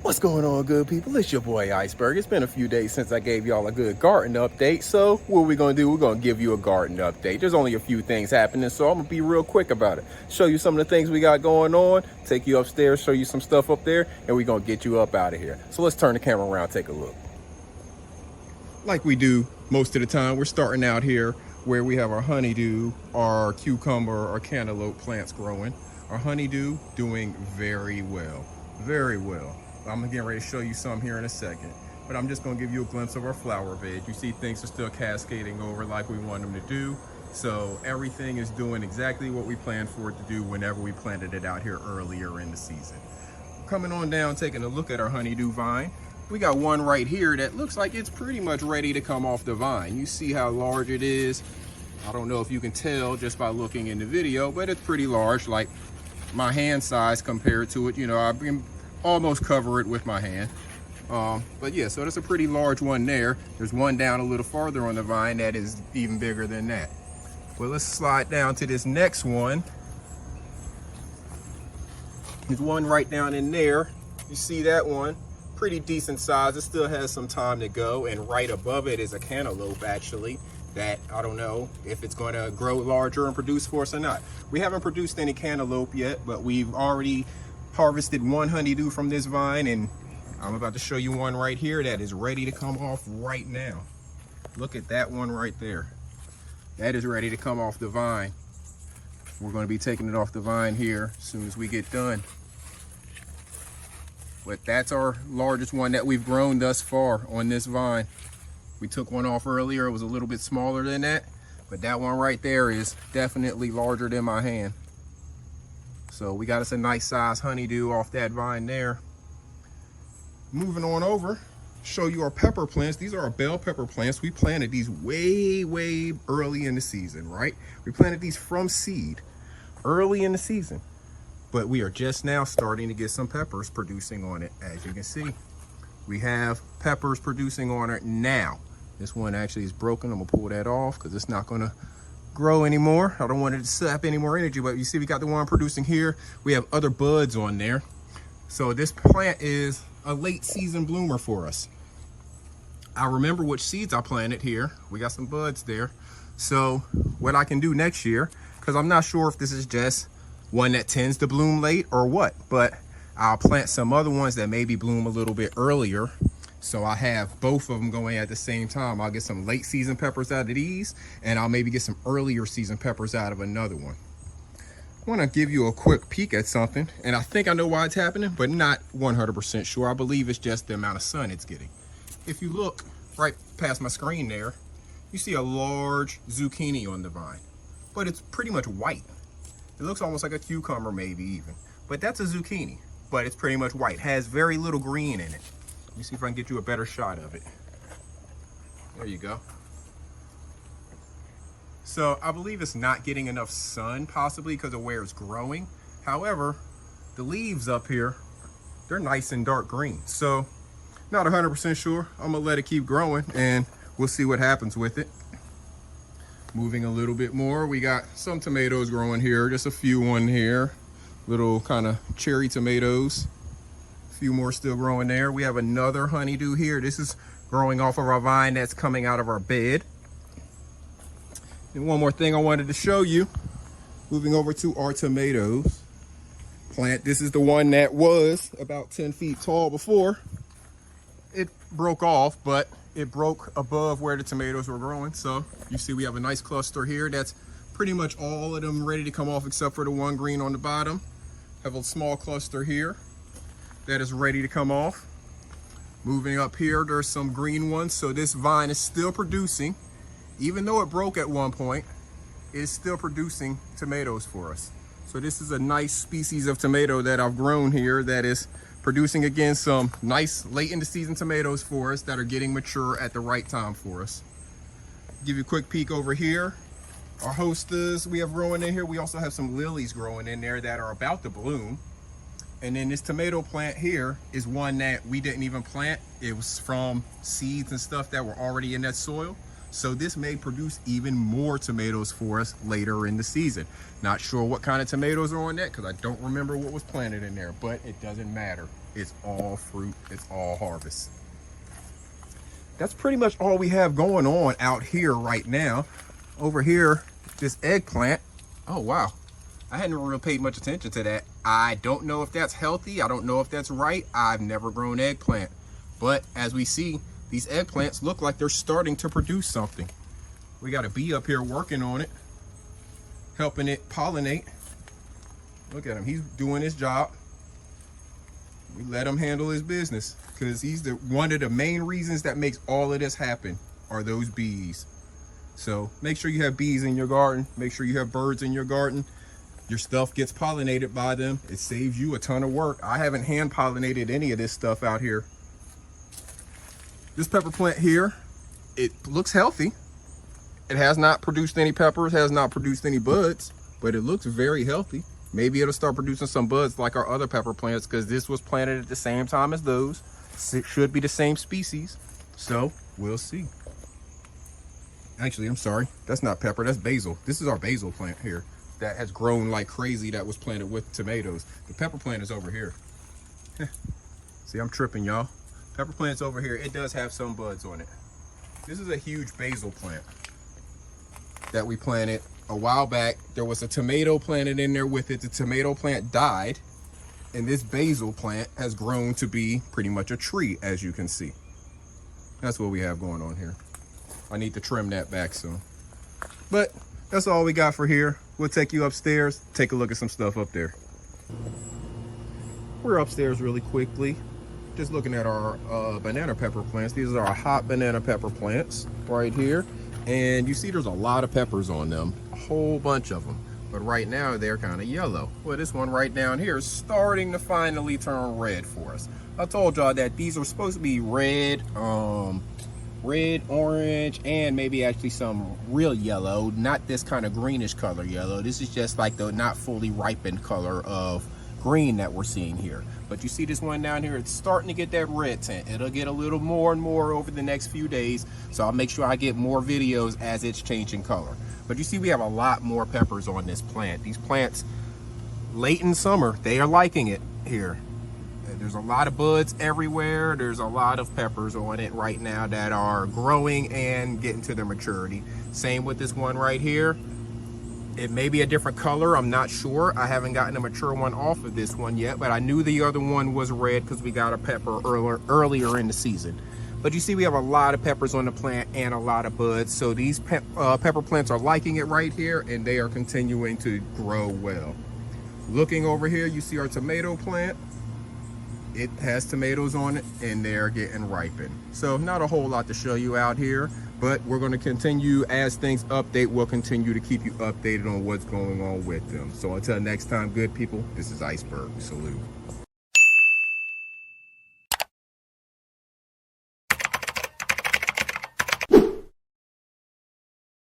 What's going on, good people? It's your boy Iceberg. It's been a few days since I gave y'all a good garden update. So what we're going to do, we're going to give you a garden update. There's only a few things happening, so I'm going to be real quick about it. Show you some of the things we got going on, take you upstairs, show you some stuff up there, and we're going to get you up out of here. So let's turn the camera around, take a look. Like we do most of the time, we're starting out here where we have our honeydew, our cucumber, our cantaloupe plants growing. Our honeydew doing very well, very well. I'm getting ready to show you some here in a second, but I'm just going to give you a glimpse of our flower bed. You see things are still cascading over like we want them to do. So everything is doing exactly what we planned for it to do whenever we planted it out here earlier in the season. Coming on down, taking a look at our honeydew vine. We got one right here that looks like it's pretty much ready to come off the vine. You see how large it is. I don't know if you can tell just by looking in the video, but it's pretty large, like my hand size compared to it. You know, I've been almost cover it with my hand. But yeah, so that's a pretty large one there. There's one down a little farther on the vine that is even bigger than that. Well, let's slide down to this next one. There's one right down in there. You see that one? Pretty decent size. It still has some time to go. And right above it is a cantaloupe, actually, that I don't know if it's going to grow larger and produce for us or not. We haven't produced any cantaloupe yet, but we've already harvested one honeydew from this vine, and I'm about to show you one right here that is ready to come off right now. Look at that one right there. That is ready to come off the vine. We're going to be taking it off the vine here as soon as we get done. But that's our largest one that we've grown thus far on this vine. We took one off earlier. It was a little bit smaller than that, but that one right there is definitely larger than my hand. So we got us a nice size honeydew off that vine there. Moving on over, show you our pepper plants. These are our bell pepper plants. We planted these way early in the season, right? We planted these from seed early in the season, but we are just now starting to get some peppers producing on it. As you can see, we have peppers producing on it now. This one actually is broken. I'm gonna pull that off because it's not gonna grow anymore. I don't want it to sap any more energy, but you see we got the one producing here. We have other buds on there. So this plant is a late season bloomer for us. I remember which seeds I planted here. We got some buds there. So what I can do next year, because I'm not sure if this is just one that tends to bloom late or what, but I'll plant some other ones that maybe bloom a little bit earlier. So I have both of them going at the same time. I'll get some late season peppers out of these, and I'll maybe get some earlier season peppers out of another one. I want to give you a quick peek at something, and I think I know why it's happening, but not 100% sure. I believe it's just the amount of sun it's getting. If you look right past my screen there, you see a large zucchini on the vine, but it's pretty much white. It looks almost like a cucumber maybe even, but that's a zucchini, but it's pretty much white. Has very little green in it. Let me see if I can get you a better shot of it. There you go. So I believe it's not getting enough sun, possibly because of where it's growing. However, the leaves up here, they're nice and dark green. So not 100% sure. I'm gonna let it keep growing and we'll see what happens with it. Moving a little bit more, we got some tomatoes growing here, just a few on here. Little kind of cherry tomatoes. A few more still growing there. We have another honeydew here. This is growing off of our vine that's coming out of our bed. And one more thing I wanted to show you. Moving over to our tomatoes plant. This is the one that was about 10 feet tall before. It broke off, but it broke above where the tomatoes were growing. So you see we have a nice cluster here. That's pretty much all of them ready to come off except for the one green on the bottom. Have a small cluster here that is ready to come off. Moving up here, there's some green ones. So this vine is still producing. Even though it broke at one point, it's still producing tomatoes for us. So this is a nice species of tomato that I've grown here that is producing again some nice late in the season tomatoes for us that are getting mature at the right time for us. Give you a quick peek over here. Our hostas we have growing in here. We also have some lilies growing in there that are about to bloom. And then this tomato plant here is one that we didn't even plant. It was from seeds and stuff that were already in that soil. So this may produce even more tomatoes for us later in the season. Not sure what kind of tomatoes are on that because I don't remember what was planted in there, but it doesn't matter. It's all fruit, it's all harvest. That's pretty much all we have going on out here right now. Over here, this eggplant. Oh wow, I hadn't really paid much attention to that. I don't know if that's healthy. I don't know if that's right. I've never grown eggplant. But as we see, these eggplants look like they're starting to produce something. We got a bee up here working on it, helping it pollinate. Look at him, he's doing his job. We let him handle his business because he's one of the main reasons that makes all of this happen are those bees. So make sure you have bees in your garden. Make sure you have birds in your garden. Your stuff gets pollinated by them. It saves you a ton of work. I haven't hand pollinated any of this stuff out here. This pepper plant here, it looks healthy. It has not produced any peppers, has not produced any buds, but it looks very healthy. Maybe it'll start producing some buds like our other pepper plants because this was planted at the same time as those. It should be the same species. So we'll see. Actually, I'm sorry. That's not pepper, that's basil. This is our basil plant here that has grown like crazy that was planted with tomatoes. The pepper plant is over here. See, I'm tripping, y'all. Pepper plant's over here. It does have some buds on it. This is a huge basil plant that we planted a while back. There was a tomato planted in there with it. The tomato plant died, and this basil plant has grown to be pretty much a tree, as you can see. That's what we have going on here. I need to trim that back soon. But that's all we got for here. We'll take you upstairs, take a look at some stuff up there. We're upstairs really quickly, just looking at our banana pepper plants. These are our hot banana pepper plants right here. And you see there's a lot of peppers on them, a whole bunch of them. But right now they're kind of yellow. Well, this one right down here is starting to finally turn red for us. I told y'all that these are supposed to be red, red, orange, and maybe actually some real yellow, not this kind of greenish color yellow. This is just like the not fully ripened color of green that we're seeing here. But you see this one down here, it's starting to get that red tint. It'll get a little more and more over the next few days, so I'll make sure I get more videos as it's changing color. But you see we have a lot more peppers on this plant. These plants, late in summer, they are liking it here. There's a lot of buds everywhere. There's a lot of peppers on it right now that are growing and getting to their maturity. Same with this one right here. It may be a different color, I'm not sure. I haven't gotten a mature one off of this one yet, but I knew the other one was red because we got a pepper earlier in the season. But you see we have a lot of peppers on the plant and a lot of buds. So these pepper plants are liking it right here, and they are continuing to grow well. Looking over here, you see our tomato plant. It has tomatoes on it and they're getting ripened. So not a whole lot to show you out here, but we're going to continue as things update. We'll continue to keep you updated on what's going on with them. So until next time, good people, this is Iceberg. Salute.